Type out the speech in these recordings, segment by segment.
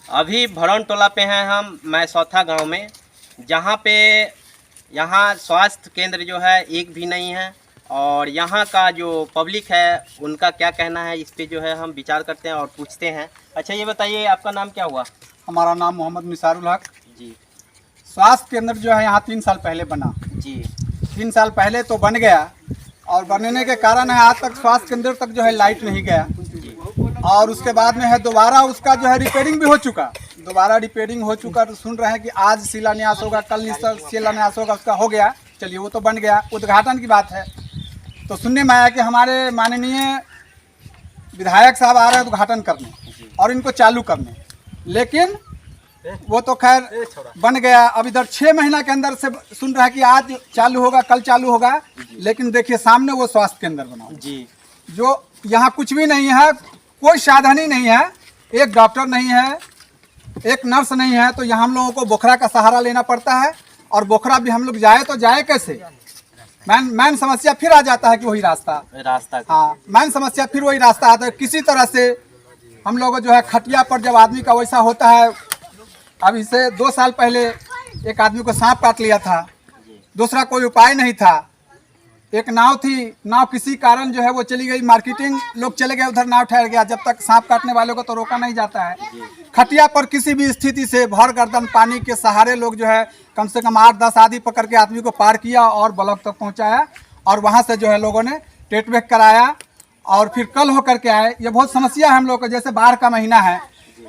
अभी भरौन टोला पे हैं हम मैसौथा गांव में, जहां पे यहाँ स्वास्थ्य केंद्र जो है एक भी नहीं है और यहाँ का जो पब्लिक है उनका क्या कहना है इस पे जो है हम विचार करते हैं और पूछते हैं। अच्छा ये बताइए आपका नाम क्या हुआ? हमारा नाम मोहम्मद निसारुल हक जी। स्वास्थ्य केंद्र जो है यहाँ 3 साल पहले बना जी। 3 साल पहले तो बन गया और बनने के कारण है आज तक स्वास्थ्य केंद्र तक जो है लाइट नहीं गया और उसके बाद में है दोबारा उसका जो है रिपेयरिंग भी हो चुका, दोबारा रिपेयरिंग हो चुका। तो सुन रहे हैं कि आज शिलान्यास होगा, कल शिलान्यास होगा, उसका हो गया, चलिए वो तो बन गया, उद्घाटन की बात है। तो सुनने में आया कि हमारे माननीय विधायक साहब आ रहे हैं उद्घाटन करने और इनको चालू करने, लेकिन वो तो खैर बन गया। अब इधर 6 महीना के अंदर से सुन रहा है कि आज चालू होगा, कल चालू होगा, लेकिन देखिए सामने वो स्वास्थ्य केंद्र बना जी, जो यहाँ कुछ भी नहीं है, कोई साधन ही नहीं है, एक डॉक्टर नहीं है, एक नर्स नहीं है। तो यहाँ हम लोगों को बोखरा का सहारा लेना पड़ता है और बोखरा भी हम लोग जाए तो जाए कैसे? मैन समस्या फिर आ जाता है कि वही रास्ता हाँ, मैन समस्या फिर वही रास्ता आता है। किसी तरह से हम लोग जो है खटिया पर जब आदमी का वैसा होता है, अब इसे 2 साल पहले एक आदमी को सांप काट लिया था, दूसरा कोई उपाय नहीं था। एक नाव थी, नाव किसी कारण जो है वो चली गई, मार्केटिंग लोग चले गए उधर, नाव ठहर गया। जब तक सांप काटने वालों को तो रोका नहीं जाता है। खटिया पर किसी भी स्थिति से भर गर्दन पानी के सहारे लोग जो है कम से कम 8-10 आदमी पकड़ के आदमी को पार किया और ब्लॉक तक पहुंचाया और वहां से जो है लोगों ने ट्रीटमेंट कराया और फिर कल होकर के आए। ये बहुत समस्या है हम लोग को, जैसे बाढ़ का महीना है,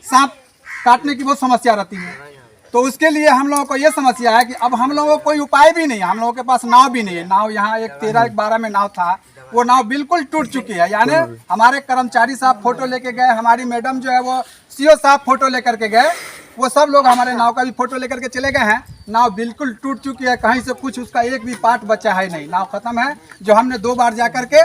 सांप काटने की बहुत समस्या रहती है। तो उसके लिए हम लोगों को ये समस्या है कि अब हम लोगों को कोई उपाय भी नहीं है, हम लोगों के पास नाव भी नहीं है। नाव यहाँ एक 13-12 में नाव था, वो नाव बिल्कुल टूट चुकी है। यानी हमारे कर्मचारी साहब फोटो लेके गए, हमारी मैडम जो है वो सीओ साहब फोटो लेकर के गए, वो सब लोग हमारे नाव का भी फोटो लेकर के चले गए हैं। नाव बिल्कुल टूट चुकी है, कहीं से कुछ उसका एक भी पार्ट बचा है नहीं, नाव खत्म है। जो हमने 2 बार जा करके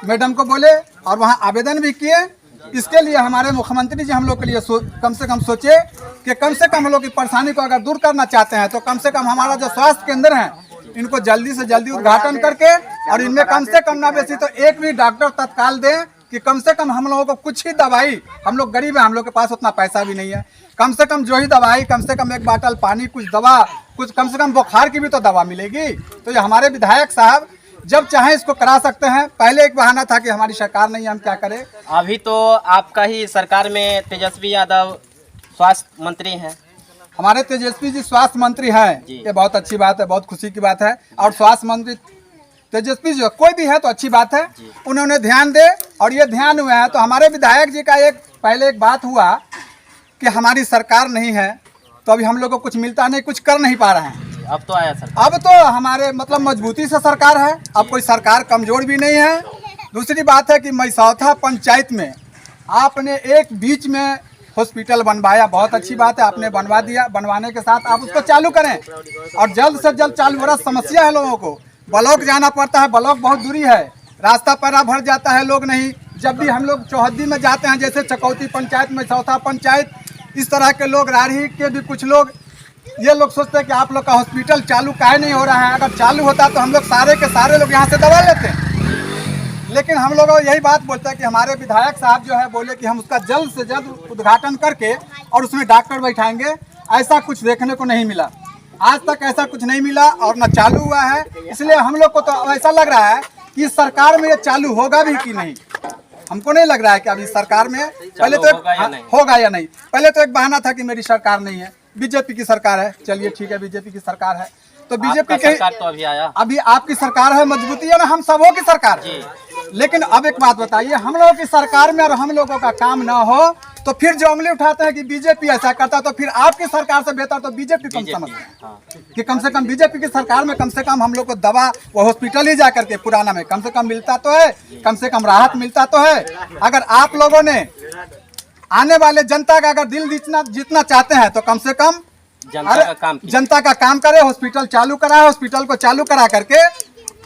मैडम को बोले और वहाँ आवेदन भी किए। इसके लिए हमारे मुख्यमंत्री जी हम लोग के लिए कम से कम सोचे कि कम से कम हम लोग की परेशानी को अगर दूर करना चाहते हैं तो कम से कम हमारा जो स्वास्थ्य केंद्र है इनको जल्दी से जल्दी उद्घाटन करके और इनमें कम से कम ना बेसी तो एक भी डॉक्टर तत्काल दें कि कम से कम हम लोगों को कुछ ही दवाई, हम लोग गरीब हैं, हम लोग के पास उतना पैसा भी नहीं है, कम से कम जो ही दवाई, कम से कम 1 बाटल पानी, कुछ दवा, कुछ कम से कम बुखार की भी तो दवा मिलेगी। तो ये हमारे विधायक साहब जब चाहे इसको करा सकते हैं। पहले एक बहाना था कि हमारी सरकार नहीं है, हम क्या करें। अभी तो आपका ही सरकार में तेजस्वी यादव स्वास्थ्य मंत्री हैं। हमारे तेजस्वी जी स्वास्थ्य मंत्री हैं, ये बहुत अच्छी बात है, बहुत खुशी की बात है। और स्वास्थ्य मंत्री तेजस्वी जी कोई भी है तो अच्छी बात है, उन्होंने ध्यान दे और ये ध्यान हुआ है। तो हमारे विधायक जी का पहले एक बात हुआ कि हमारी सरकार नहीं है तो अभी हम लोग को कुछ मिलता नहीं, कुछ कर नहीं पा रहे हैं। अब तो आया सरकार, अब तो हमारे मतलब मजबूती से सरकार है, अब कोई सरकार कमजोर भी नहीं है। दूसरी बात है कि मैसौथा पंचायत में आपने एक बीच में हॉस्पिटल बनवाया, बहुत अच्छी बात है, आपने बनवा दिया। बनवाने के साथ आप उसको चालू करें और जल्द से जल्द चालू हो रहा। समस्या है लोगों को, ब्लॉक जाना पड़ता है, ब्लॉक बहुत दूरी है, रास्ता पैरा भर जाता है, लोग नहीं। जब भी हम लोग चौहद्दी में जाते हैं, जैसे चकौती पंचायत, मैसौथा पंचायत, इस तरह के लोग, राढ़ी के भी कुछ लोग, ये लोग सोचते हैं कि आप लोग का हॉस्पिटल चालू काहे नहीं हो रहा है। अगर चालू होता तो हम लोग सारे के सारे लोग यहाँ से दवा लेते हैं। लेकिन हम लोग यही बात बोलते हैं कि हमारे विधायक साहब जो है बोले कि हम उसका जल्द से जल्द उद्घाटन करके और उसमें डॉक्टर बैठाएंगे। ऐसा कुछ देखने को नहीं मिला, आज तक ऐसा कुछ नहीं मिला और न चालू हुआ है। इसलिए हम लोग को तो ऐसा लग रहा है कि सरकार में ये चालू होगा भी कि नहीं, हमको नहीं लग रहा है कि अभी सरकार में पहले तो होगा या नहीं। पहले तो एक बहाना था कि मेरी सरकार नहीं है, बीजेपी की सरकार है। चलिए ठीक है, बीजेपी की सरकार है तो बीजेपी की सरकार तो अभी आया, अभी आपकी सरकार है, मजबूती है ना, हम सबों की सरकार है। लेकिन अब एक बात बताइए, हम लोगों की सरकार में और हम लोगों का काम ना हो तो फिर जो उंगली उठाते हैं कि बीजेपी ऐसा करता, तो फिर आपकी सरकार से बेहतर तो बीजेपी को समझते हैं कि कम से कम बीजेपी की सरकार में कम से कम हम लोग को दवा वो हॉस्पिटल ही जा करके पुराना में कम से कम मिलता तो है, कम से कम राहत मिलता तो है। अगर आप लोगों ने आने वाले जनता का अगर दिल जीतना चाहते हैं तो कम से कम जनता का काम करे, हॉस्पिटल चालू कराए, हॉस्पिटल को चालू करा करके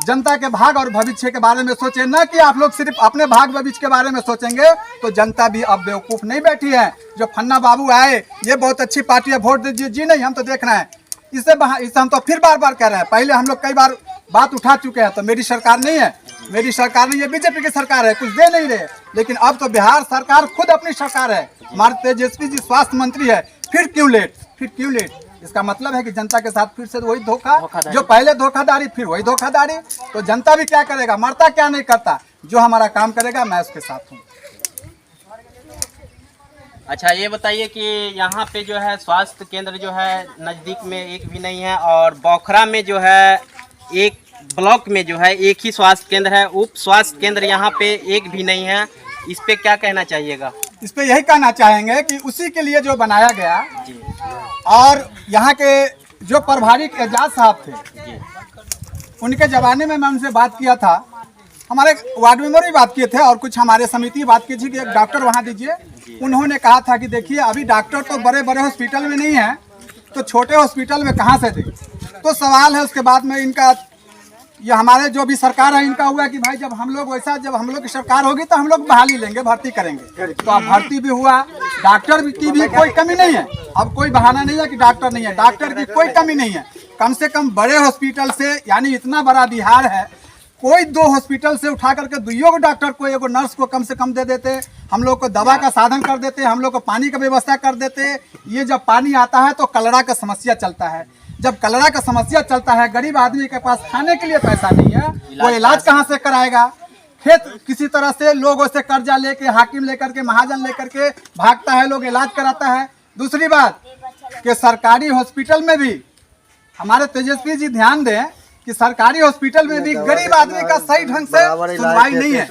जनता के भाग और भविष्य के बारे में सोचे, ना कि आप लोग सिर्फ अपने भाग भविष्य के बारे में सोचेंगे तो जनता भी अब बेवकूफ नहीं बैठी है। जो फन्ना बाबू आए, ये बहुत अच्छी पार्टी है, वोट दीजिए, जी नहीं हम तो देख रहे हैं, इससे हम तो फिर बार बार कह रहे हैं। पहले हम लोग कई बार बात उठा चुके हैं, तो मेरी सरकार नहीं है मेरी सरकार नहीं, ये बीजेपी की सरकार है, कुछ दे नहीं रहे। लेकिन अब तो बिहार सरकार खुद अपनी सरकार है, हमारे तेजस्वी जी स्वास्थ्य मंत्री है, फिर क्यों लेट, फिर क्यों लेट? इसका मतलब है कि जनता के साथ फिर से वही धोखा, जो पहले धोखाधड़ी फिर वही धोखाधड़ी। तो जनता भी क्या करेगा, मरता क्या नहीं करता, जो हमारा काम करेगा मैं उसके साथ हूँ। अच्छा ये बताइए कि यहाँ पे जो है स्वास्थ्य केंद्र जो है नज़दीक में एक भी नहीं है, और बोखरा में जो है एक ब्लॉक में जो है एक ही स्वास्थ्य केंद्र है, उप स्वास्थ्य केंद्र यहाँ पे एक भी नहीं है। इस पे क्या कहना चाहिएगा? इस पे यही कहना चाहेंगे कि उसी के लिए जो बनाया गया जी और यहाँ के जो प्रभारी एजाज साहब थे, जी उनके ज़माने में मैं उनसे बात किया था, हमारे वार्ड मेंबर भी बात किए थे और कुछ हमारे समिति बात की थी कि एक डॉक्टर वहाँ दीजिए। उन्होंने कहा था कि देखिए अभी डॉक्टर तो बड़े बड़े हॉस्पिटल में नहीं है, तो छोटे हॉस्पिटल में कहाँ से दें? तो सवाल है उसके बाद में इनका, ये हमारे जो भी सरकार है इनका हुआ कि भाई जब हम लोग वैसा, जब हम लोग की सरकार होगी तो हम लोग बहाली लेंगे, भर्ती करेंगे। तो अब भर्ती भी हुआ, डॉक्टर की भी कोई कमी नहीं है। अब कोई बहाना नहीं है कि डॉक्टर नहीं है, डॉक्टर की कोई कमी नहीं है। कम से कम बड़े हॉस्पिटल से, यानी इतना बड़ा बिहार है, कोई 2 हॉस्पिटल से उठा करके 2 डॉक्टर को, 1 नर्स को कम से कम दे देते, हम लोग को दवा का साधन कर देते, हम लोग को पानी का व्यवस्था कर देते। ये जब पानी आता है तो कलरा का समस्या चलता है, जब कलरा का समस्या चलता है, गरीब आदमी के पास खाने के लिए पैसा नहीं है, वो इलाज कहाँ से कराएगा? खेत किसी तरह से लोगों से कर्जा लेके, हाकिम लेकर के, महाजन लेकर के भागता है, लोग इलाज कराता है। दूसरी बात कि सरकारी हॉस्पिटल में भी हमारे तेजस्वी जी ध्यान दें कि सरकारी हॉस्पिटल में भी गरीब आदमी का सही ढंग से सुनवाई नहीं है,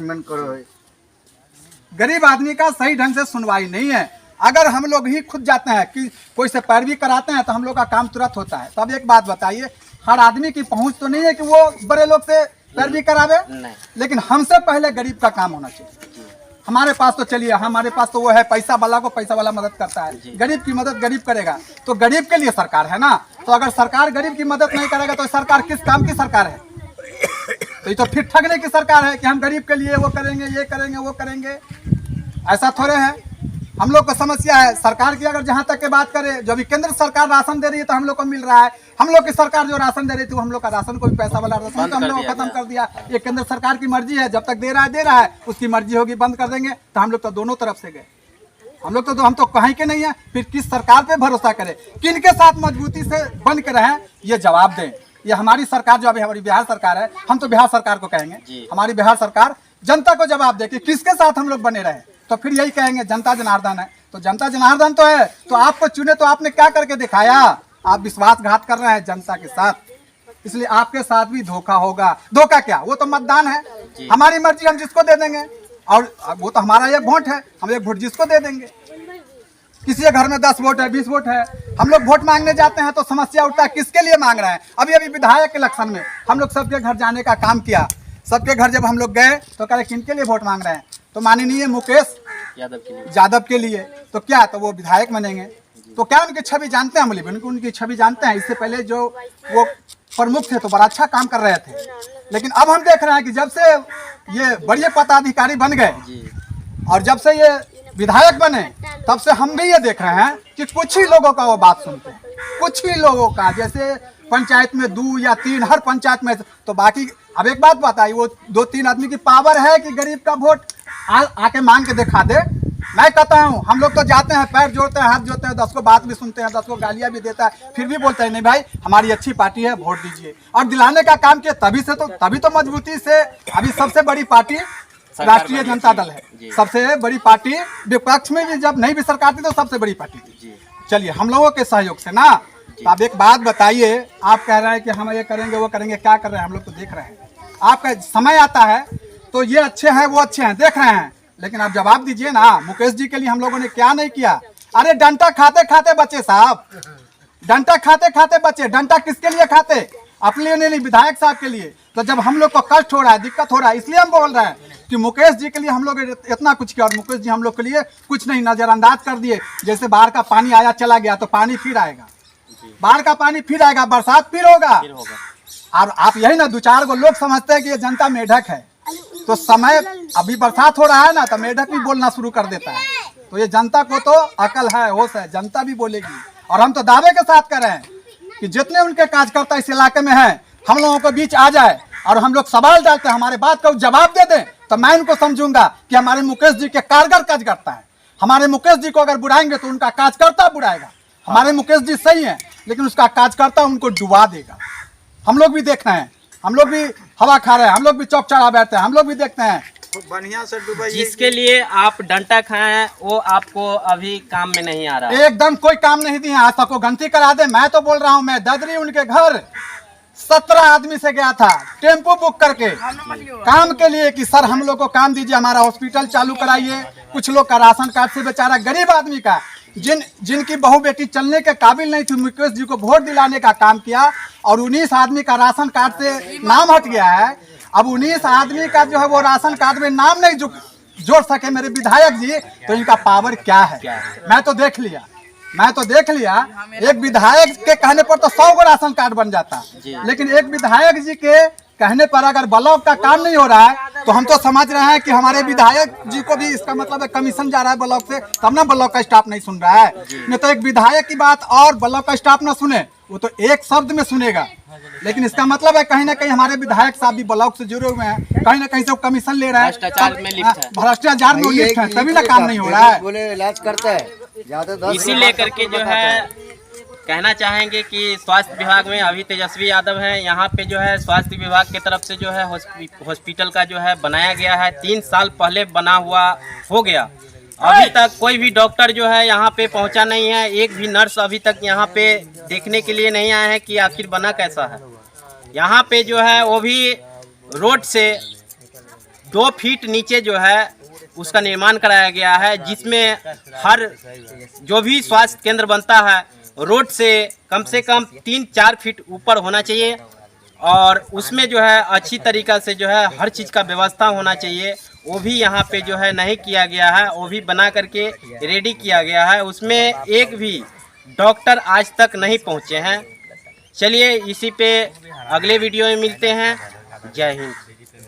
गरीब आदमी का सही ढंग से सुनवाई नहीं है। अगर हम लोग ही खुद जाते हैं कि कोई से पैरवी कराते हैं तो हम लोग का काम तुरंत होता है। तो अब एक बात बताइए, हर आदमी की पहुंच तो नहीं है कि वो बड़े लोग से पैरवी करावे, लेकिन हमसे पहले गरीब का काम होना चाहिए। हमारे पास तो चलिए, हमारे पास तो वो है, पैसा वाला को पैसा वाला मदद करता है, गरीब की मदद गरीब करेगा, तो गरीब के लिए सरकार है ना। तो अगर सरकार गरीब की मदद नहीं करेगा तो सरकार किस काम की सरकार है? तो ये तो फिर ठगने की सरकार है कि हम गरीब के लिए वो करेंगे, ये करेंगे, वो करेंगे। ऐसा थोड़े है। हम लोग को समस्या है सरकार की। अगर जहाँ तक के बात करें, जो भी केंद्र सरकार राशन दे रही है तो हम लोग को मिल रहा है, हम लोग की सरकार जो राशन दे रही थी, हम लोग का राशन को भी पैसा वाला राशन तो हम लोग खत्म कर दिया। ये केंद्र सरकार की मर्जी है, जब तक दे रहा है, उसकी मर्जी होगी बंद कर देंगे। तो हम लोग तो दोनों तरफ से गए, हम लोग तो हम तो कहीं के नहीं है। फिर किस सरकार पे भरोसा करें, किनके साथ मजबूती से बन के रहें, ये जवाब दें। ये हमारी सरकार जो अभी हमारी बिहार सरकार है, हम तो बिहार सरकार को कहेंगे, हमारी बिहार सरकार जनता को जवाब दे कि किसके साथ हम लोग बने रहे। तो फिर यही कहेंगे जनता जनार्दन है, तो जनता जनार्दन तो है, तो आपको चुने तो आपने क्या करके दिखाया? आप विश्वासघात कर रहे हैं जनता के साथ, इसलिए आपके साथ भी धोखा होगा। धोखा क्या, वो तो मतदान है, हमारी मर्जी, हम जिसको दे देंगे, और वो तो हमारा एक वोट है, हम एक वोट जिसको दे देंगे। किसी के घर में 10 वोट है, 20 वोट है, हम लोग वोट मांगने जाते हैं तो समस्या उठता है किसके लिए मांग रहे हैं। अभी विधायक इलेक्शन में हम लोग सबके घर जाने का काम किया, सबके घर जब हम लोग गए तो कह रहे किनके लिए वोट मांग रहे हैं, तो माननीय मुकेश यादव के लिए। तो क्या, तो वो विधायक बनेंगे, तो क्या उनकी छवि जानते हैं? हम लोग उनकी छवि जानते हैं। इससे पहले जो वो प्रमुख थे तो बड़ा अच्छा काम कर रहे थे, लेकिन अब हम देख रहे हैं कि जब से ये बड़े पदाधिकारी बन गए और जब से ये विधायक बने, तब से हम भी ये देख रहे हैं कि कुछ ही लोगों का वो बात सुनते हैं, कुछ ही लोगों का। जैसे पंचायत में 2 या 3 हर पंचायत में, तो बाकी अब एक बात बताइए, वो 2-3 आदमी की पावर है कि गरीब का वोट आके मांग के दिखा दे। मैं कहता हूँ हम लोग तो जाते हैं, पैर जोड़ते हैं, हाथ जोड़ते हैं, 10 को बात भी सुनते हैं, 10 को गालियाँ भी देता है, फिर भी बोलते हैं नहीं भाई हमारी अच्छी पार्टी है, वोट दीजिए। और दिलाने का काम किया, तभी तो मजबूती से अभी सबसे बड़ी पार्टी राष्ट्रीय जनता दल है, सबसे बड़ी पार्टी। विपक्ष में भी जब नहीं भी सरकार थी तो सबसे बड़ी पार्टी थी। चलिए हम लोगों के सहयोग से ना। तो आप एक बात बताइए, आप कह रहे हैं कि हम ये करेंगे वो करेंगे, क्या कर रहे हैं? हम लोग तो देख रहे हैं, आपका समय आता है तो ये अच्छे हैं वो अच्छे हैं, देख रहे हैं, लेकिन आप जवाब दीजिए ना। मुकेश जी के लिए हम लोगों ने क्या नहीं किया? अरे डंटा खाते खाते बचे साहब, डंटा खाते खाते बचे। डंटा किसके लिए खाते? अपने लिए नहीं, विधायक साहब के लिए। तो जब हम लोग को कष्ट हो रहा है, दिक्कत हो रहा है, इसलिए हम बोल रहे हैं कि मुकेश जी के लिए हम लोग इतना कुछ किया, और मुकेश जी हम लोग के लिए कुछ नहीं, नजरअंदाज कर दिए। जैसे बाहर का पानी आया चला गया, तो पानी फिर आएगा, बाहर का पानी फिर आएगा, बरसात फिर होगा। और आप यही ना 2-4 को लोग समझते हैं कि ये जनता मेढक है, तो समय अभी बरसात हो रहा है ना, तो मेढक भी बोलना शुरू कर देता है। तो ये जनता को तो अकल है, होश है, जनता भी बोलेगी। और हम तो दावे के साथ कह रहे हैं कि जितने उनके कार्यकर्ता इस इलाके में हैं, हम लोगों के बीच आ जाए और हम लोग सवाल डालते हैं, हमारे बात का जवाब दे दें तो मैं इनको समझूंगा कि हमारे मुकेश जी के कारगर काज करता है। हमारे मुकेश जी को अगर बुराएंगे तो उनका कार्यकर्ता बुराएगा। हमारे मुकेश जी सही है लेकिन उसका कार्यकर्ता उनको डुबा देगा। हम लोग भी देख रहे हैं, हम लोग भी हवा खा रहे हैं, हम लोग भी चौक चढ़ा बैठते हैं, हम लोग भी देखते हैं। बढ़िया से डुबाइए। जिसके लिए आप डंटा खाए हैं वो आपको अभी काम में नहीं आ रहा। एकदम कोई काम नहीं दिए, आज तक को गलती करा दे। मैं तो बोल रहा हूँ, मैं ददरी उनके घर 17 आदमी से गया था टेम्पो बुक करके काम के लिए कि सर हम लोग को काम दीजिए, हमारा हॉस्पिटल चालू कराइए। कुछ लोग का राशन कार्ड से बेचारा गरीब आदमी का जिनकी बहू बेटी चलने के काबिल नहीं थी, मुकेश जी को वोट दिलाने का काम किया और 19 आदमी का राशन कार्ड से नाम हट गया है। अब 19 आदमी का जो है वो राशन कार्ड में नाम नहीं जोड़ सके मेरे विधायक जी, तो इनका पावर क्या है? मैं तो देख लिया एक विधायक के कहने पर तो 100 गो राशन कार्ड बन जाता, लेकिन एक विधायक जी के कहने पर अगर ब्लॉक का काम नहीं हो रहा है तो हम तो समझ रहे हैं कि हमारे विधायक जी को भी इसका मतलब है कमीशन जा रहा है ब्लॉक से, तब ना ब्लॉक का स्टाफ नहीं सुन रहा है। नहीं तो एक विधायक की बात और ब्लॉक का स्टाफ ना सुने, वो तो एक शब्द में सुनेगा, लेकिन इसका मतलब है कहीं ना कहीं हमारे विधायक साहब भी ब्लॉक से जुड़े हुए हैं, कहीं ना कहीं से वो कमीशन ले रहा है, भ्रष्टाचार में लिप्त है। भ्रष्टाचार में लिप्त है, तभी ना काम नहीं हो रहा है। बोले इलाज करता है इसी लेकर के जो है कहना चाहेंगे कि स्वास्थ्य विभाग में अभी तेजस्वी यादव हैं, यहाँ पे जो है स्वास्थ्य विभाग की तरफ से जो है हॉस्पिटल का जो है बनाया गया है, 3 साल पहले बना हुआ हो गया। अभी तक कोई भी डॉक्टर जो है यहाँ पे पहुँचा नहीं है, एक भी नर्स अभी तक यहाँ पे देखने के लिए नहीं आया है कि आखिर बना कैसा है। यहाँ पे जो है वो भी रोड से 2 फीट नीचे जो है उसका निर्माण कराया गया है, जिसमें हर जो भी स्वास्थ्य केंद्र बनता है रोड से कम 3-4 फीट ऊपर होना चाहिए और उसमें जो है अच्छी तरीक़ा से जो है हर चीज़ का व्यवस्था होना चाहिए। वो भी यहाँ पे जो है नहीं किया गया है, वो भी बना करके रेडी किया गया है, उसमें एक भी डॉक्टर आज तक नहीं पहुँचे हैं। चलिए इसी पे अगले वीडियो में मिलते हैं। जय हिंद।